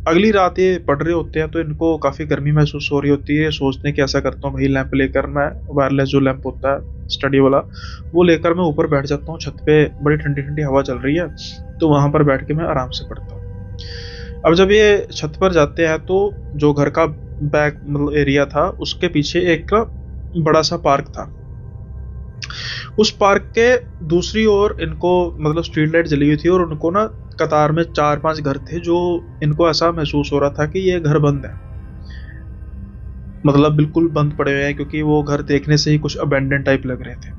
अगली रात ये पढ़ रहे होते हैं तो इनको काफ़ी गर्मी महसूस हो रही होती है। सोचते हैं कि ऐसा करता हूँ भाई, लैंप लेकर मैं वायरलेस जो लैंप होता है स्टडी वाला वो लेकर मैं ऊपर बैठ जाता हूँ छत पे, बड़ी ठंडी ठंडी हवा चल रही है, तो वहाँ पर बैठ के मैं आराम से पढ़ता हूँ। अब जब ये छत पर जाते हैं तो जो घर का बैक मतलब एरिया था उसके पीछे एक बड़ा सा पार्क था। उस पार्क के दूसरी ओर इनको मतलब स्ट्रीट लाइट जली हुई थी, और उनको ना कतार में 4-5 घर थे, जो इनको ऐसा महसूस हो रहा था कि ये घर बंद है, मतलब बिल्कुल बंद पड़े हुए हैं, क्योंकि वो घर देखने से ही कुछ अबेंडन टाइप लग रहे थे।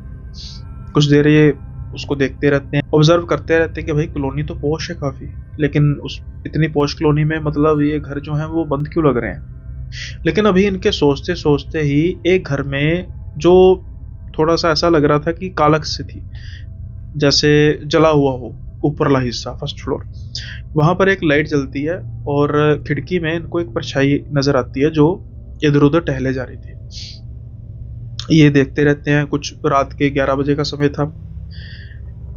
कुछ देर ये उसको देखते रहते हैं, ऑब्जर्व करते रहते हैं कि भाई कॉलोनी तो पॉश है काफ़ी, लेकिन उस इतनी पॉश कॉलोनी में मतलब ये घर जो हैं वो बंद क्यों लग रहे हैं। लेकिन अभी इनके सोचते सोचते ही एक घर में जो थोड़ा सा ऐसा लग रहा था कि कालख से थी, जैसे जला हुआ हो ऊपरला हिस्सा फर्स्ट फ्लोर, वहां पर एक लाइट जलती है, और खिड़की में इनको एक परछाई नजर आती है जो इधर उधर टहले जा रही थी। ये देखते रहते हैं, कुछ रात के 11 बजे का समय था।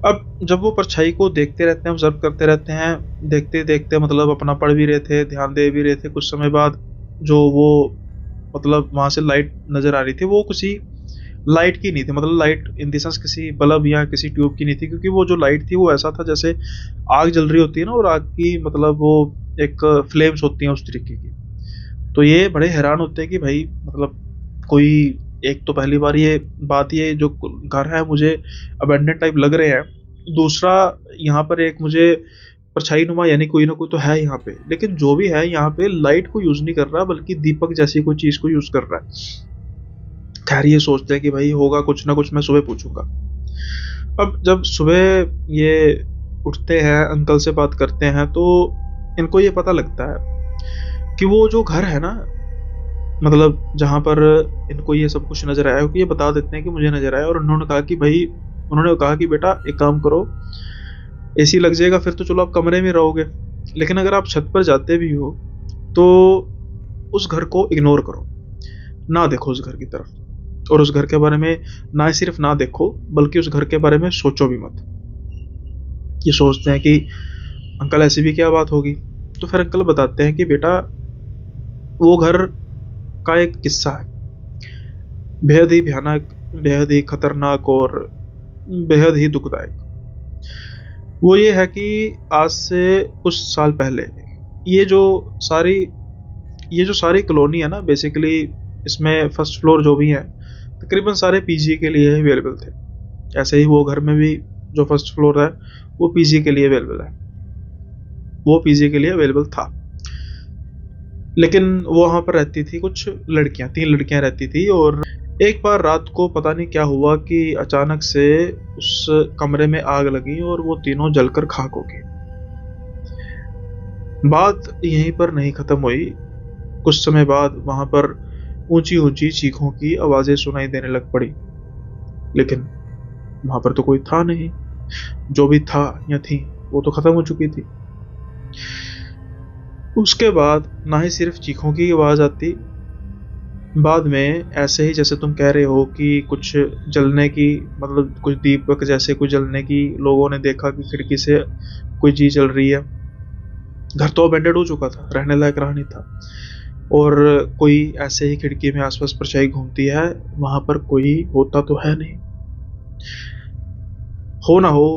अब जब वो परछाई को देखते रहते हैं, ऑब्जर्व करते रहते हैं, देखते देखते मतलब अपना पढ़ भी रहे थे, ध्यान दे भी रहे थे, कुछ समय बाद जो वो मतलब वहां से लाइट नजर आ रही थी वो किसी लाइट की नहीं थी, मतलब लाइट इन द सेंस किसी बल्ब या किसी ट्यूब की नहीं थी, क्योंकि वो जो लाइट थी वो ऐसा था जैसे आग जल रही होती है ना, और आग की मतलब वो एक फ्लेम्स होती हैं उस तरीके की। तो ये बड़े हैरान होते हैं कि भाई मतलब कोई, एक तो पहली बार ये बात, ये जो घर है मुझे अबेंडन टाइप लग रहे हैं, दूसरा यहाँ पर एक मुझे परछाई नुमा यानी कोई ना कोई तो है यहाँ पे, लेकिन जो भी है यहाँ पे लाइट को यूज नहीं कर रहा बल्कि दीपक जैसी कोई चीज को यूज कर रहा है। खैर ये सोचते हैं कि भाई होगा कुछ ना कुछ, मैं सुबह पूछूंगा। अब जब सुबह ये उठते हैं, अंकल से बात करते हैं, तो इनको ये पता लगता है कि वो जो घर है ना, मतलब जहाँ पर इनको ये सब कुछ नजर आया, क्योंकि ये बता देते हैं कि मुझे नजर आया, और उन्होंने कहा कि भाई, उन्होंने कहा कि बेटा एक काम करो, एसी लग जाएगा फिर तो चलो आप कमरे में रहोगे, लेकिन अगर आप छत पर जाते भी हो तो उस घर को इग्नोर करो, ना देखो उस घर की तरफ, और उस घर के बारे में ना सिर्फ ना देखो बल्कि उस घर के बारे में सोचो भी मत। ये सोचते हैं कि अंकल ऐसी भी क्या बात होगी, तो फिर अंकल बताते हैं कि बेटा वो घर का एक किस्सा है, बेहद ही भयानक, बेहद ही खतरनाक और बेहद ही दुखदायक। वो ये है कि आज से कुछ साल पहले ये जो सारी ये जो सारी कॉलोनी है ना, बेसिकली इसमें फर्स्ट फ्लोर जो भी है तकरीबन सारे पीजी के लिए अवेलेबल थे। ऐसे ही वो घर में भी जो फर्स्ट फ्लोर है वो पीजी के लिए अवेलेबल है, वो पीजी के लिए अवेलेबल था। लेकिन वो वहाँ पर रहती थी कुछ लड़कियां, 3 लड़कियां रहती थी, और एक बार रात को पता नहीं क्या हुआ कि अचानक से उस कमरे में आग लगी और वो तीनों जलकर खाक हो गई। बात यहीं पर नहीं खत्म हुई, कुछ समय बाद वहां पर ऊंची ऊंची चीखों की आवाजें सुनाई देने लग पड़ी, लेकिन वहां पर तो कोई था नहीं, जो भी था या थी वो तो खत्म हो चुकी थी। उसके बाद ना ही सिर्फ चीखों की आवाज आती, बाद में ऐसे ही जैसे तुम कह रहे हो कि कुछ जलने की, मतलब कुछ दीपक जैसे कुछ जलने की, लोगों ने देखा कि खिड़की से कोई चीज जल रही है। घर तो अबेंडेड हो चुका था, रहने लायक रहा नहीं था, और कोई ऐसे ही खिड़की में आसपास परछाई घूमती है, वहां पर कोई होता तो है नहीं। हो ना हो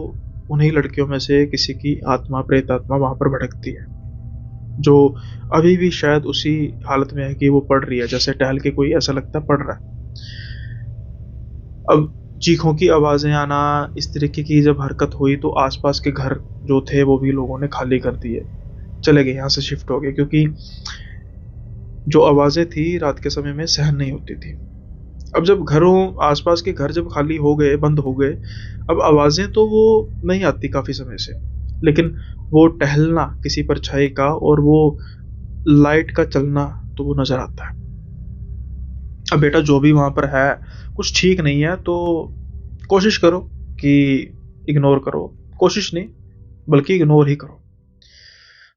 उन्हीं लड़कियों में से किसी की आत्मा, प्रेत आत्मा वहां पर भटकती है, जो अभी भी शायद उसी हालत में है कि वो पढ़ रही है, जैसे टहल के कोई ऐसा लगता है पढ़ रहा है। अब चीखों की आवाजें आना, इस तरीके की जब हरकत हुई तो आसपास के घर जो थे वो भी लोगों ने खाली कर दिए, चले गए, यहाँ से शिफ्ट हो गए, क्योंकि जो आवाजें थी रात के समय में सहन नहीं होती थी। अब जब घरों, आसपास के घर जब खाली हो गए, बंद हो गए, अब आवाजें तो वो नहीं आती काफी समय से, लेकिन वो टहलना किसी परछाई का और वो लाइट का चलना तो वो नजर आता है। अब बेटा जो भी वहां पर है कुछ ठीक नहीं है, तो कोशिश करो कि इग्नोर करो, कोशिश नहीं बल्कि इग्नोर ही करो।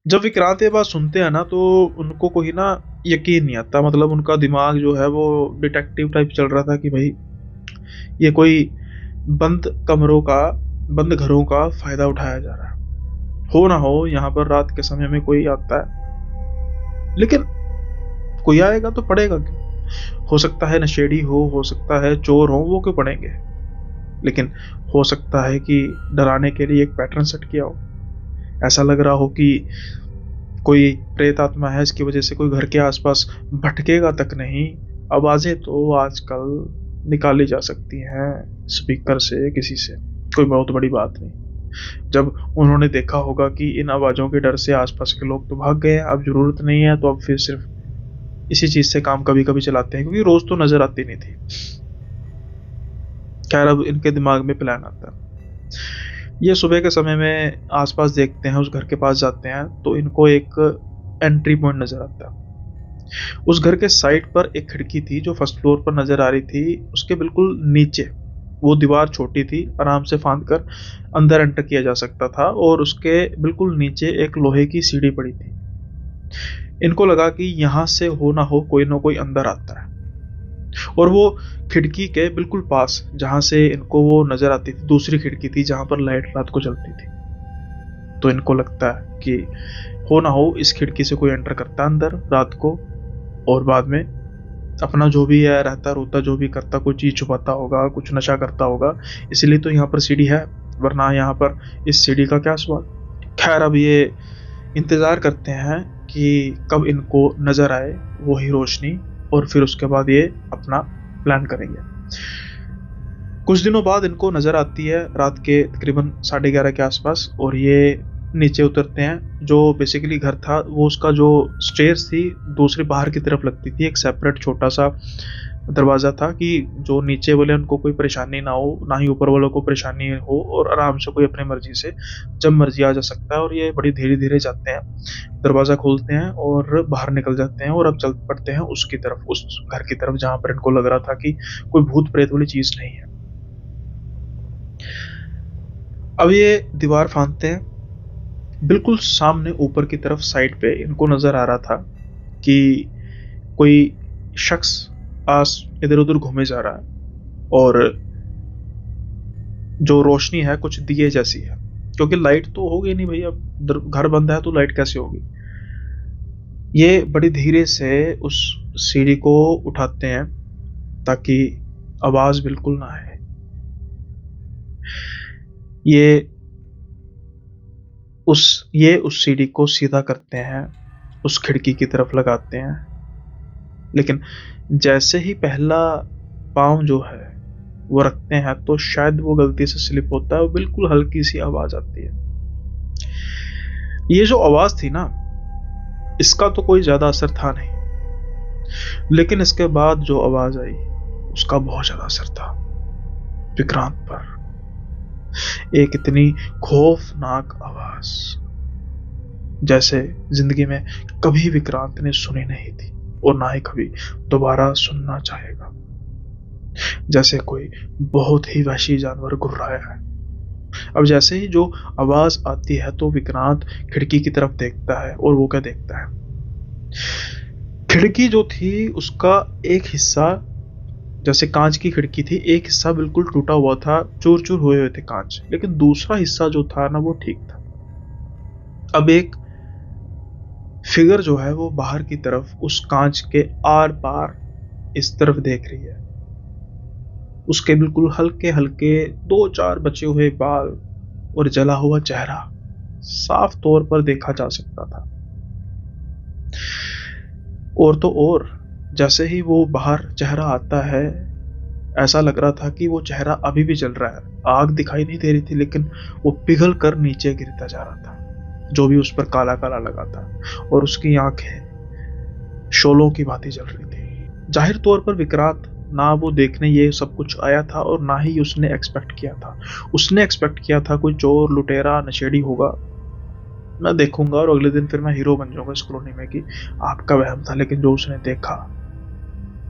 जब विक्रांत ये बात सुनते हैं ना तो उनको कोई ना यकीन नहीं आता, मतलब उनका दिमाग जो है वो डिटेक्टिव टाइप चल रहा था कि भाई ये कोई बंद कमरों का, बंद घरों का फायदा उठाया जा रहा है, हो ना हो यहाँ पर रात के समय में कोई आता है, लेकिन कोई आएगा तो पड़ेगा क्यों? हो सकता है नशेड़ी हो सकता है चोर हो, वो क्यों पड़ेंगे? लेकिन हो सकता है कि डराने के लिए एक पैटर्न सेट किया हो, ऐसा लग रहा हो कि कोई प्रेत आत्मा है, इसकी वजह से कोई घर के आसपास भटकेगा तक नहीं। आवाजें तो आजकल निकाली जा सकती हैं स्पीकर से, किसी से, कोई बहुत बड़ी बात नहीं। जब उन्होंने देखा होगा कि इन आवाजों के डर से आसपास के लोग तो भाग गए, अब जरूरत नहीं है, तो अब फिर सिर्फ इसी चीज से काम कभी कभी चलाते हैं, क्योंकि रोज तो नजर आती नहीं थी। खैर अब इनके दिमाग में प्लान आता है, ये सुबह के समय में आसपास देखते हैं, उस घर के पास जाते हैं, तो इनको एक एंट्री पॉइंट नजर आता है। उस घर के साइड पर एक खिड़की थी जो फर्स्ट फ्लोर पर नजर आ रही थी, उसके बिल्कुल नीचे वो दीवार छोटी थी, आराम से फांद कर अंदर एंटर किया जा सकता था, और उसके बिल्कुल नीचे एक लोहे की सीढ़ी पड़ी थी। इनको लगा कि यहां से हो ना कोई अंदर आता है, और वो खिड़की के बिल्कुल पास जहां से इनको वो नजर आती थी, दूसरी खिड़की थी जहां पर लाइट रात को जलती थी। तो इनको लगता है कि हो ना हो इस खिड़की से कोई एंटर करता है अंदर रात को, और बाद में अपना जो भी है रहता रोता जो भी करता, कोई चीज़ छुपाता होगा, कुछ नशा करता होगा, इसलिए तो यहाँ पर सीढ़ी है, वरना यहाँ पर इस सीढ़ी का क्या सवाल। खैर अब ये इंतज़ार करते हैं कि कब इनको नज़र आए वही रोशनी, और फिर उसके बाद ये अपना प्लान करेंगे। कुछ दिनों बाद इनको नज़र आती है रात के तकरीबन 11:30 के आसपास, और ये नीचे उतरते हैं। जो बेसिकली घर था वो उसका जो स्टेयर्स थी दूसरी बाहर की तरफ लगती थी, एक सेपरेट छोटा सा दरवाज़ा था कि जो नीचे वाले उनको कोई परेशानी ना हो, ना ही ऊपर वालों को परेशानी हो, और आराम से कोई अपनी मर्जी से जब मर्जी आ जा सकता है। और ये बड़ी धीरे धीरे जाते हैं, दरवाज़ा खोलते हैं और बाहर निकल जाते हैं, और अब चल पड़ते हैं उसकी तरफ, उस घर की तरफ जहाँ पर इनको लग रहा था कि कोई भूत प्रेत वाली चीज़ नहीं है। अब ये दीवार फांदते हैं, बिल्कुल सामने ऊपर की तरफ साइड पे इनको नज़र आ रहा था कि कोई शख्स आस इधर उधर घूमे जा रहा है, और जो रोशनी है कुछ दिए जैसी है, क्योंकि लाइट तो होगी नहीं भैया, घर बंद है तो लाइट कैसे होगी। ये बड़ी धीरे से उस सीढ़ी को उठाते हैं ताकि आवाज बिल्कुल ना आए। ये उस सीढ़ी को सीधा करते हैं, उस खिड़की की तरफ लगाते हैं, लेकिन जैसे ही पहला पाँव जो है वो रखते हैं तो शायद वो गलती से स्लिप होता है और बिल्कुल हल्की सी आवाज आती है। ये जो आवाज थी ना, इसका तो कोई ज्यादा असर था नहीं, लेकिन इसके बाद जो आवाज आई उसका बहुत ज्यादा असर था विक्रांत पर। एक इतनी खौफनाक आवाज जैसे जिंदगी में कभी विक्रांत ने सुनी नहीं थी, और ना ही कभी दोबारा सुनना चाहेगा। जैसे कोई बहुत ही वहशी जानवर गुर्राया है। अब जैसे ही जो आवाज आती है तो विक्रांत खिड़की की तरफ देखता है, और वो क्या देखता है, खिड़की जो थी उसका एक हिस्सा, जैसे कांच की खिड़की थी, एक हिस्सा बिल्कुल टूटा हुआ था, चूर चूर हुए हुए थे कांच, लेकिन दूसरा हिस्सा जो था ना वो ठीक था। अब एक फिगर जो है वो बाहर की तरफ उस कांच के आर पार इस तरफ देख रही है। उसके बिल्कुल हल्के हल्के दो चार बचे हुए बाल और जला हुआ चेहरा साफ तौर पर देखा जा सकता था। और तो और जैसे ही वो बाहर चेहरा आता है, ऐसा लग रहा था कि वो चेहरा अभी भी जल रहा है। आग दिखाई नहीं दे रही थी, लेकिन वो पिघल कर नीचे गिरता जा रहा था, जो भी उस पर काला काला लगा था, और उसकी आंखें शोलों की भांति जल रही थी। जाहिर तौर पर विक्रांत ना वो देखने ये सब कुछ आया था, और ना ही उसने एक्सपेक्ट किया था। उसने एक्सपेक्ट किया था कोई चोर लुटेरा नशेड़ी होगा, मैं देखूंगा और अगले दिन फिर मैं हीरो बन जाऊंगा इस कॉलोनी में, कि आपका वहम था। लेकिन जो उसने देखा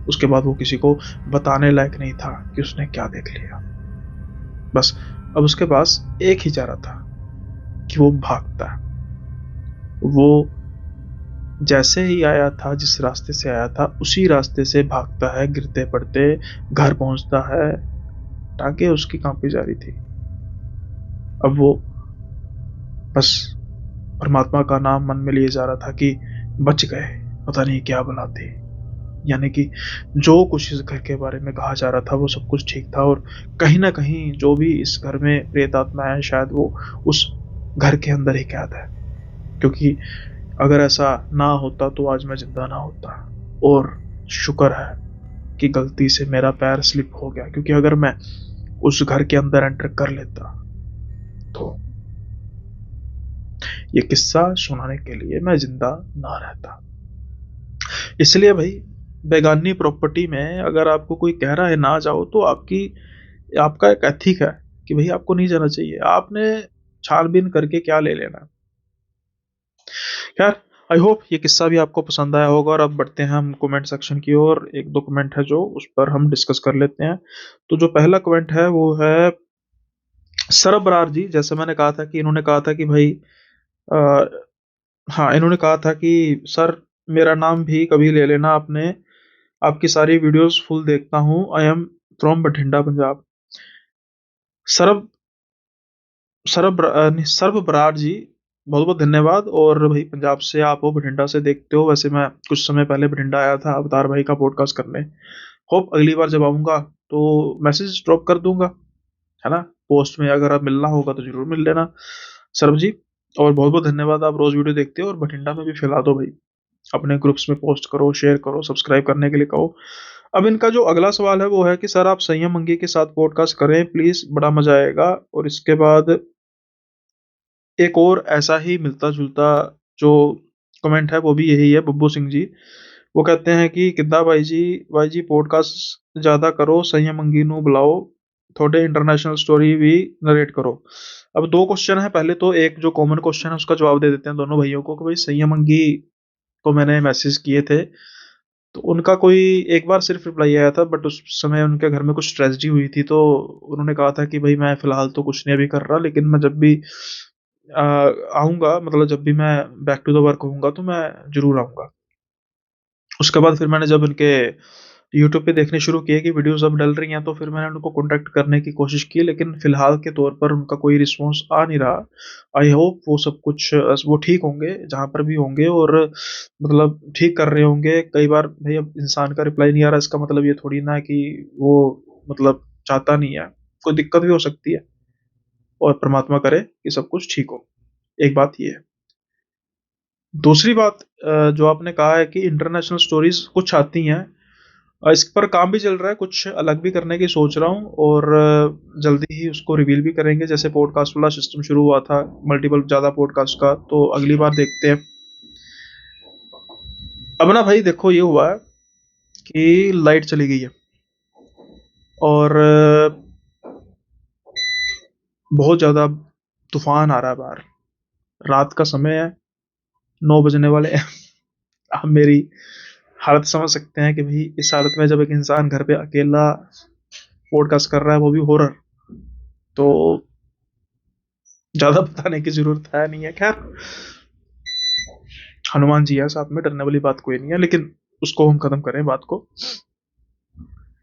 उसके बाद वो किसी को बताने लायक नहीं था कि उसने क्या देख लिया। बस अब उसके पास एक ही चारा था कि वो भागता है। वो जैसे ही आया था, जिस रास्ते से आया था उसी रास्ते से भागता है, गिरते पड़ते घर पहुंचता है। टांगे उसकी कांपी जा रही थी। अब वो बस परमात्मा का नाम मन में लिए जा रहा था कि बच गए, पता नहीं क्या बला थी। यानी कि जो कुछ इस घर के बारे में कहा जा रहा था वो सब कुछ ठीक था, और कहीं ना कहीं जो भी इस घर में प्रेत आत्मा है शायद वो उस घर के अंदर ही कैद है। क्योंकि अगर ऐसा ना होता तो आज मैं जिंदा ना होता। और शुक्र है कि गलती से मेरा पैर स्लिप हो गया, क्योंकि अगर मैं उस घर के अंदर एंटर कर लेता तो ये किस्सा सुनाने के लिए मैं जिंदा ना रहता। इसलिए भाई, बेगानी प्रॉपर्टी में अगर आपको कोई कह रहा है ना जाओ, तो आपका एक एथिक है कि भाई आपको नहीं जाना चाहिए। आपने छानबीन करके क्या ले लेना। यार, आई होप ये किस्सा भी आपको पसंद आया होगा, और अब बढ़ते हैं हम कमेंट सेक्शन की ओर। एक दो कमेंट है जो उस पर हम डिस्कस कर लेते हैं। तो जो पहला कमेंट है वो है सरब बरार जी। जैसे मैंने कहा था कि इन्होंने कहा था कि भाई आ, हाँ, इन्होंने कहा था कि सर मेरा नाम भी कभी ले लेना, आपने आपकी सारी वीडियोस फुल देखता हूँ। I am from Bathinda Punjab. सरब सरब सरब बरार जी, बहुत बहुत धन्यवाद। और भाई पंजाब से आप हो, बठिंडा से देखते हो, वैसे मैं कुछ समय पहले बठिंडा आया था अवतार भाई का पॉडकास्ट करने। होप अगली बार जब आऊँगा तो मैसेज ड्रॉप कर दूंगा, है ना, पोस्ट में। अगर आप मिलना होगा तो जरूर मिल लेना सरब जी। और बहुत बहुत धन्यवाद, आप रोज वीडियो देखते हो और बठिंडा में भी फैला दो भाई, अपने ग्रुप्स में पोस्ट करो, शेयर करो, सब्सक्राइब करने के लिए कहो। अब इनका जो अगला सवाल है वो है कि सर आप संयम मंगी के साथ पॉडकास्ट करें प्लीज, बड़ा मजा आएगा। और इसके बाद एक और ऐसा ही मिलता जुलता जो कमेंट है वो भी यही है, बब्बू सिंह जी। वो कहते हैं कि किद्दा भाई जी पॉडकास्ट ज्यादा करो, संयम मंगी नू बुलाओ, थोड़े इंटरनेशनल स्टोरी भी नरेट करो। अब दो क्वेश्चन है, पहले तो एक जो कॉमन क्वेश्चन है उसका जवाब दे देते हैं दोनों भाइयों को कि भाई संयम मंगी को मैंने मैसेज किए थे तो उनका कोई एक बार सिर्फ रिप्लाई आया था, बट उस समय उनके घर में कुछ ट्रेजेडी हुई थी तो उन्होंने कहा था कि भाई मैं फिलहाल तो कुछ नहीं अभी कर रहा, लेकिन मैं जब भी आऊंगा, मतलब जब भी मैं बैक टू द वर्क होऊंगा तो मैं जरूर आऊंगा। उसके बाद फिर मैंने जब इनके यूट्यूब पे देखने शुरू किए कि वीडियोस अब डल रही हैं तो फिर मैंने उनको कांटेक्ट करने की कोशिश की, लेकिन फिलहाल के तौर पर उनका कोई रिस्पांस आ नहीं रहा। आई होप वो सब कुछ वो ठीक होंगे जहाँ पर भी होंगे, और मतलब ठीक कर रहे होंगे। कई बार भाई अब इंसान का रिप्लाई नहीं आ रहा इसका मतलब ये थोड़ी ना है कि वो मतलब चाहता नहीं है, कोई दिक्कत भी हो सकती है। और परमात्मा करे कि सब कुछ ठीक हो, एक बात ये है। दूसरी बात जो आपने कहा है कि इंटरनेशनल स्टोरीज कुछ आती हैं, इस पर काम भी चल रहा है, कुछ अलग भी करने की सोच रहा हूँ, और जल्दी ही उसको रिवील भी करेंगे। जैसे पॉडकास्ट वाला सिस्टम शुरू हुआ था मल्टीपल ज़्यादा पॉडकास्ट का, तो अगली बार देखते हैं। अब ना भाई देखो ये हुआ है कि लाइट चली गई है और बहुत ज़्यादा तूफान आ रहा है बाहर, रात का समय है, 9 बजने वाले हैं। आप मेरी हालत समझ सकते हैं कि भाई इस हालत में जब एक इंसान घर पे अकेला पॉडकास्ट कर रहा है वो भी हॉरर, तो ज्यादा बताने की जरूरत है नहीं है। खैर हनुमान जी है साथ में, डरने वाली बात कोई नहीं है, लेकिन उसको हम खत्म करें बात को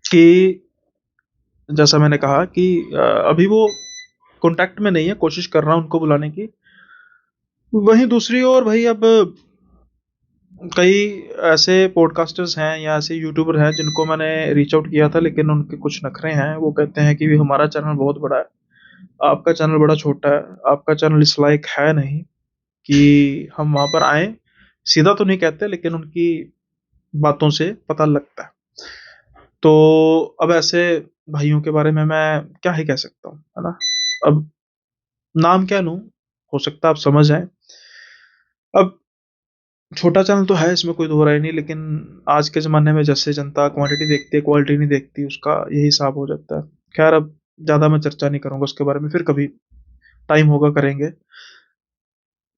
कि जैसा मैंने कहा कि अभी वो कांटेक्ट में नहीं है, कोशिश कर रहा हूं उनको बुलाने की। वहीं दूसरी ओर भाई अब कई ऐसे पॉडकास्टर्स हैं या ऐसे यूट्यूबर हैं जिनको मैंने रीच आउट किया था, लेकिन उनके कुछ नखरे हैं। वो कहते हैं कि भी हमारा चैनल बहुत बड़ा है, आपका चैनल बड़ा छोटा है, आपका चैनल इस लायक है नहीं कि हम वहां पर आए। सीधा तो नहीं कहते लेकिन उनकी बातों से पता लगता है। तो अब ऐसे भाइयों के बारे में मैं क्या ही कह सकता हूँ, है ना। अब नाम क्या लूं, हो सकता है आप समझ जाएं। अब छोटा चैनल तो है, इसमें कोई दो राय नहीं, लेकिन आज के ज़माने में जैसे जनता क्वांटिटी देखती है क्वालिटी नहीं देखती, उसका यही हिसाब हो जाता है। खैर अब ज़्यादा मैं चर्चा नहीं करूंगा उसके बारे में, फिर कभी टाइम होगा करेंगे।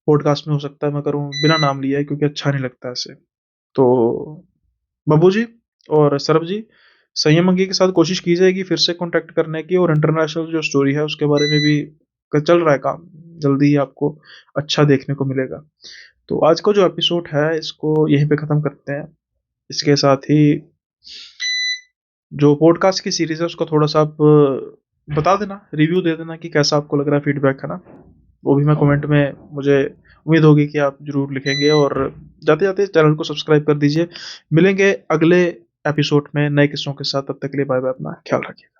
पॉडकास्ट में हो सकता है मैं करूं बिना नाम लिए, क्योंकि अच्छा नहीं लगता ऐसे। तो बब्बू जी और सरब जी, संयम अंगी के साथ कोशिश की जाएगी फिर से कांटेक्ट करने की, और इंटरनेशनल जो स्टोरी है उसके बारे में भी चल रहा है काम, जल्दी ही आपको अच्छा देखने को मिलेगा। तो आज का जो एपिसोड है इसको यहीं पे ख़त्म करते हैं। इसके साथ ही जो पॉडकास्ट की सीरीज़ है उसका थोड़ा सा आप बता देना, रिव्यू दे देना कि कैसा आपको लग रहा है, फीडबैक है ना, वो भी मैं कमेंट में, मुझे उम्मीद होगी कि आप ज़रूर लिखेंगे। और जाते जाते चैनल को सब्सक्राइब कर दीजिए। मिलेंगे अगले एपिसोड में नए किस्सों के साथ, तब तक के लिए बाय बाय, अपना ख्याल रखिए।